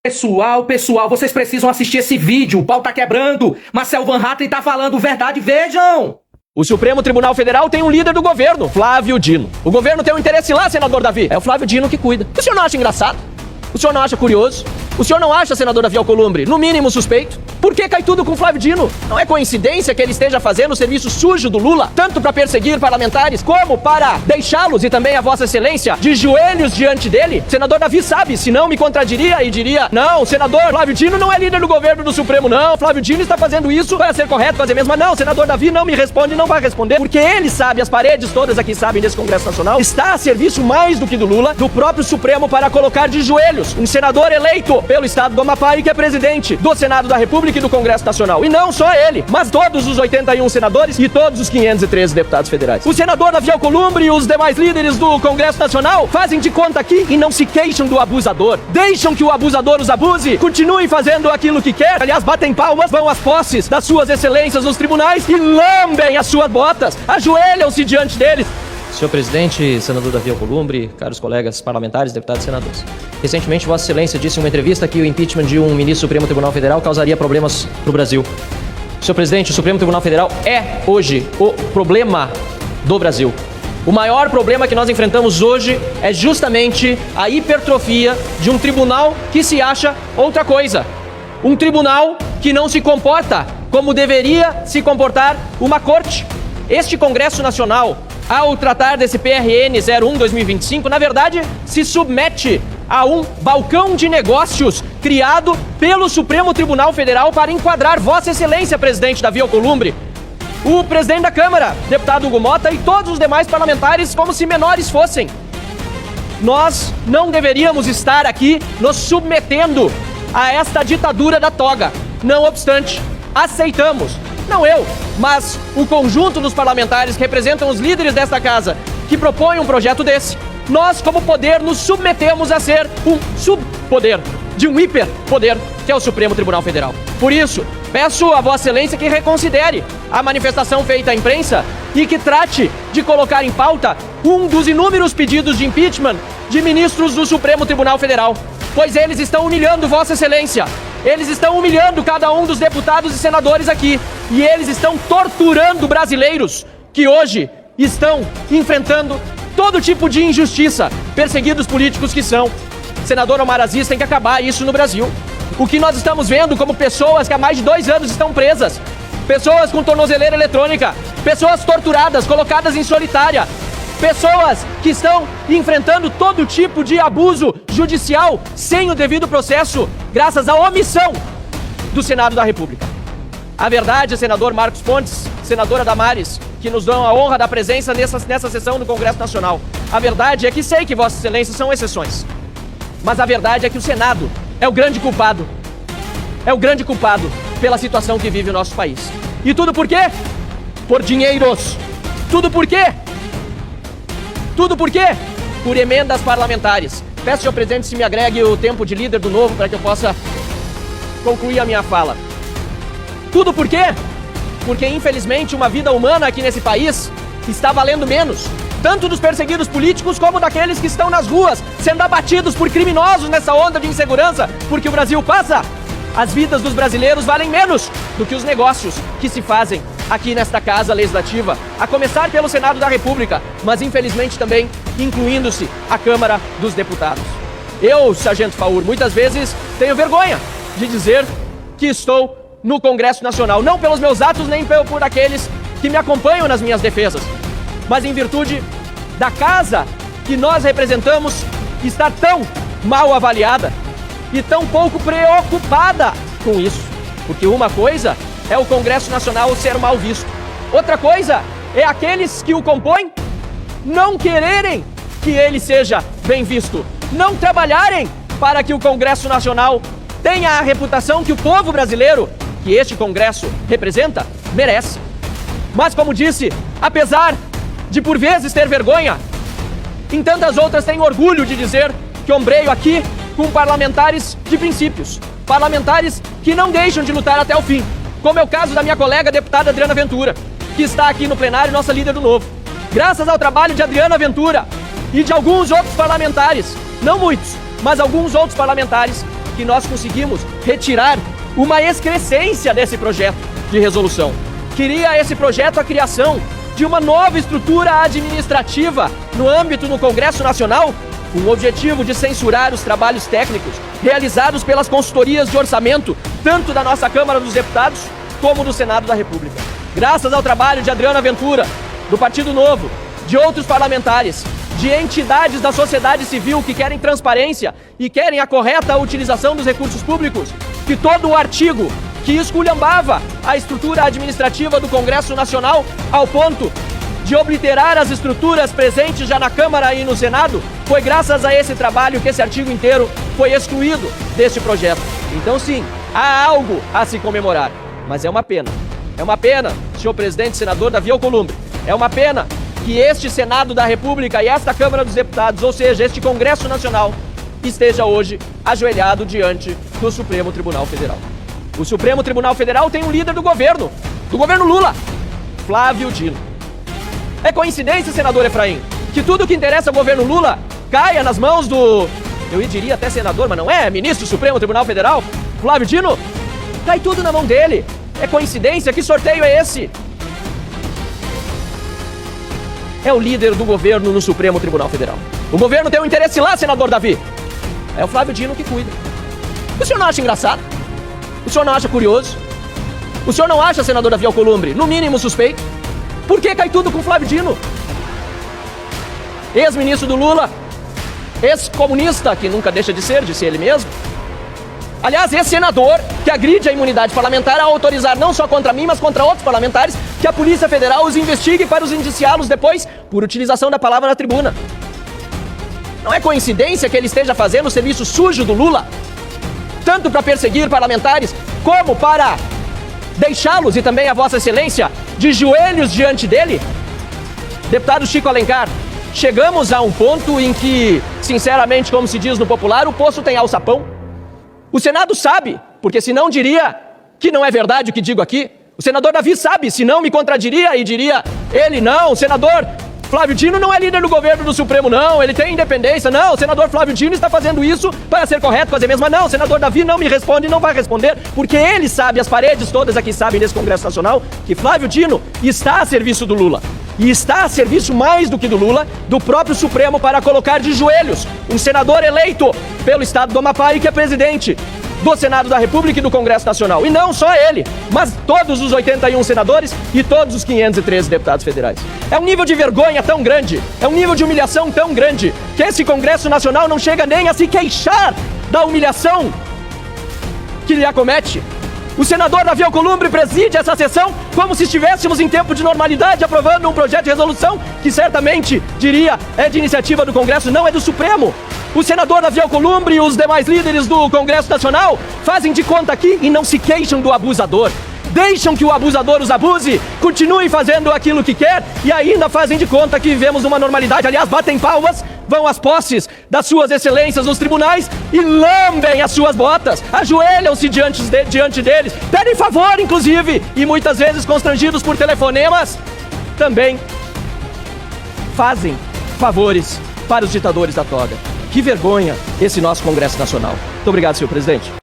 Pessoal, vocês precisam assistir esse vídeo. O pau tá quebrando. Marcel Van Hatten tá falando verdade, vejam! O Supremo Tribunal Federal tem um líder do governo, Flávio Dino. O governo tem um interesse lá, senador Davi. É o Flávio Dino que cuida. O senhor não acha engraçado? O senhor não acha curioso? O senhor não acha, senador Davi Alcolumbre, no mínimo suspeito? Por que cai tudo com Flávio Dino? Não é coincidência que ele esteja fazendo o serviço sujo do Lula, tanto para perseguir parlamentares, como para deixá-los e também a Vossa Excelência de joelhos diante dele? Senador Davi sabe, senão me contradiria e diria: não, senador Flávio Dino não é líder do governo do Supremo, não. Flávio Dino está fazendo isso para ser correto, fazer mesmo. Mas não, senador Davi não me responde, não vai responder, porque ele sabe, as paredes todas aqui sabem desse Congresso Nacional, está a serviço mais do que do Lula, do próprio Supremo, para colocar de joelhos um senador eleito pelo estado do Amapá e que é presidente do Senado da República e do Congresso Nacional. E não só ele, mas todos os 81 senadores e todos os 513 deputados federais. O senador Davi Alcolumbre e os demais líderes do Congresso Nacional fazem de conta aqui e não se queixam do abusador. Deixam que o abusador os abuse, continuem fazendo aquilo que quer. Aliás, batem palmas, vão às posses das suas excelências nos tribunais e lambem as suas botas, ajoelham-se diante deles. Senhor presidente, senador Davi Alcolumbre, caros colegas parlamentares, deputados e senadores. Recentemente, Vossa Excelência disse em uma entrevista que o impeachment de um ministro do Supremo Tribunal Federal causaria problemas para o Brasil. Senhor presidente, o Supremo Tribunal Federal é hoje o problema do Brasil. O maior problema que nós enfrentamos hoje é justamente a hipertrofia de um tribunal que se acha outra coisa. Um tribunal que não se comporta como deveria se comportar uma corte. Este Congresso Nacional, ao tratar desse PRN 01-2025, na verdade, se submete a um balcão de negócios criado pelo Supremo Tribunal Federal para enquadrar Vossa Excelência, presidente Davi Alcolumbre, o presidente da Câmara, deputado Hugo Mota, e todos os demais parlamentares como se menores fossem. Nós não deveríamos estar aqui nos submetendo a esta ditadura da toga. Não obstante, aceitamos. Não eu, mas o conjunto dos parlamentares que representam os líderes desta casa, que propõem um projeto desse. Nós, como poder, nos submetemos a ser um subpoder de um hiperpoder, que é o Supremo Tribunal Federal. Por isso, peço a Vossa Excelência que reconsidere a manifestação feita à imprensa e que trate de colocar em pauta um dos inúmeros pedidos de impeachment de ministros do Supremo Tribunal Federal, pois eles estão humilhando Vossa Excelência. Eles estão humilhando cada um dos deputados e senadores aqui. E eles estão torturando brasileiros que hoje estão enfrentando todo tipo de injustiça, perseguidos políticos que são. Senador Omar Aziz, tem que acabar isso no Brasil. O que nós estamos vendo como pessoas que há mais de 2 anos estão presas, pessoas com tornozeleira eletrônica, pessoas torturadas, colocadas em solitária, pessoas que estão enfrentando todo tipo de abuso judicial sem o devido processo, graças à omissão do Senado da República. A verdade, senador Marcos Pontes, senadora Damares, que nos dão a honra da presença nessa sessão do Congresso Nacional. A verdade é que sei que Vossa Excelência são exceções. Mas a verdade é que o Senado é o grande culpado. É o grande culpado pela situação que vive o nosso país. E tudo por quê? Por dinheiros. Tudo por quê? Tudo por quê? Por emendas parlamentares. Peço, senhor presidente, se me agregue o tempo de líder do Novo para que eu possa concluir a minha fala. Tudo por quê? Porque, infelizmente, uma vida humana aqui nesse país está valendo menos, tanto dos perseguidos políticos como daqueles que estão nas ruas, sendo abatidos por criminosos nessa onda de insegurança, porque o Brasil passa. As vidas dos brasileiros valem menos do que os negócios que se fazem aqui nesta Casa Legislativa, a começar pelo Senado da República, mas infelizmente também incluindo-se a Câmara dos Deputados. Eu, Sargento Faur, muitas vezes tenho vergonha de dizer que estou no Congresso Nacional, não pelos meus atos nem por aqueles que me acompanham nas minhas defesas, mas em virtude da casa que nós representamos estar tão mal avaliada e tão pouco preocupada com isso. Porque uma coisa é o Congresso Nacional ser mal visto, outra coisa é aqueles que o compõem não quererem que ele seja bem visto, não trabalharem para que o Congresso Nacional tenha a reputação que o povo brasileiro, que este Congresso representa, merece. Mas, como disse, apesar de por vezes ter vergonha, em tantas outras tenho orgulho de dizer que ombreio aqui com parlamentares de princípios, parlamentares que não deixam de lutar até o fim, como é o caso da minha colega deputada Adriana Ventura, que está aqui no plenário, nossa líder do Novo. Graças ao trabalho de Adriana Ventura e de alguns outros parlamentares, não muitos, mas alguns outros parlamentares, que nós conseguimos retirar uma excrescência desse projeto de resolução. Queria esse projeto a criação de uma nova estrutura administrativa no âmbito do Congresso Nacional, com o objetivo de censurar os trabalhos técnicos realizados pelas consultorias de orçamento, tanto da nossa Câmara dos Deputados como do Senado da República. Graças ao trabalho de Adriana Ventura, do Partido Novo, de outros parlamentares, de entidades da sociedade civil que querem transparência e querem a correta utilização dos recursos públicos, que todo o artigo que esculhambava a estrutura administrativa do Congresso Nacional ao ponto de obliterar as estruturas presentes já na Câmara e no Senado, foi graças a esse trabalho que esse artigo inteiro foi excluído deste projeto. Então sim, há algo a se comemorar, mas é uma pena. É uma pena, senhor presidente, senador Davi Alcolumbre, é uma pena que este Senado da República e esta Câmara dos Deputados, ou seja, este Congresso Nacional, esteja hoje ajoelhado diante do Supremo Tribunal Federal. O Supremo Tribunal Federal tem um líder do governo Lula, Flávio Dino. É coincidência, senador Efraim, que tudo que interessa ao governo Lula caia nas mãos do, eu diria até senador, mas não é, ministro do Supremo Tribunal Federal, Flávio Dino? Cai tudo na mão dele. É coincidência? Que sorteio é esse? É o líder do governo no Supremo Tribunal Federal. O governo tem um interesse lá, senador Davi. É o Flávio Dino que cuida. O senhor não acha engraçado? O senhor não acha curioso? O senhor não acha, senador Davi Alcolumbre, no mínimo suspeito? Por que cai tudo com o Flávio Dino? Ex-ministro do Lula, ex-comunista, que nunca deixa de ser, disse ele mesmo. Aliás, esse senador que agride a imunidade parlamentar a autorizar não só contra mim, mas contra outros parlamentares, que a Polícia Federal os investigue para os indiciá-los depois por utilização da palavra na tribuna. Não é coincidência que ele esteja fazendo o serviço sujo do Lula, tanto para perseguir parlamentares, como para deixá-los, e também a Vossa Excelência, de joelhos diante dele? Deputado Chico Alencar, chegamos a um ponto em que, sinceramente, como se diz no popular, o poço tem alçapão. O Senado sabe, porque senão diria que não é verdade o que digo aqui. O senador Davi sabe, senão me contradiria e diria, ele não, o senador Flávio Dino não é líder do governo do Supremo, não, ele tem independência, não, o senador Flávio Dino está fazendo isso para ser correto, fazer mesmo, mas não, o senador Davi não me responde e não vai responder, porque ele sabe, as paredes todas aqui sabem nesse Congresso Nacional, que Flávio Dino está a serviço do Lula. E está a serviço mais do que do Lula, do próprio Supremo, para colocar de joelhos um senador eleito pelo estado do Amapá e que é presidente do Senado da República e do Congresso Nacional. E não só ele, mas todos os 81 senadores e todos os 513 deputados federais. É um nível de vergonha tão grande, é um nível de humilhação tão grande, que esse Congresso Nacional não chega nem a se queixar da humilhação que lhe acomete. O senador Davi Alcolumbre preside essa sessão como se estivéssemos em tempo de normalidade, aprovando um projeto de resolução que certamente, diria, é de iniciativa do Congresso, não é do Supremo. O senador Davi Alcolumbre e os demais líderes do Congresso Nacional fazem de conta aqui e não se queixam do abusador. Deixam que o abusador os abuse, continuem fazendo aquilo que quer e ainda fazem de conta que vivemos numa normalidade. Aliás, batem palmas, vão às posses das suas excelências nos tribunais e lambem as suas botas, ajoelham-se diante deles, pedem favor, inclusive, e muitas vezes constrangidos por telefonemas, também fazem favores para os ditadores da toga. Que vergonha esse nosso Congresso Nacional. Muito obrigado, senhor presidente.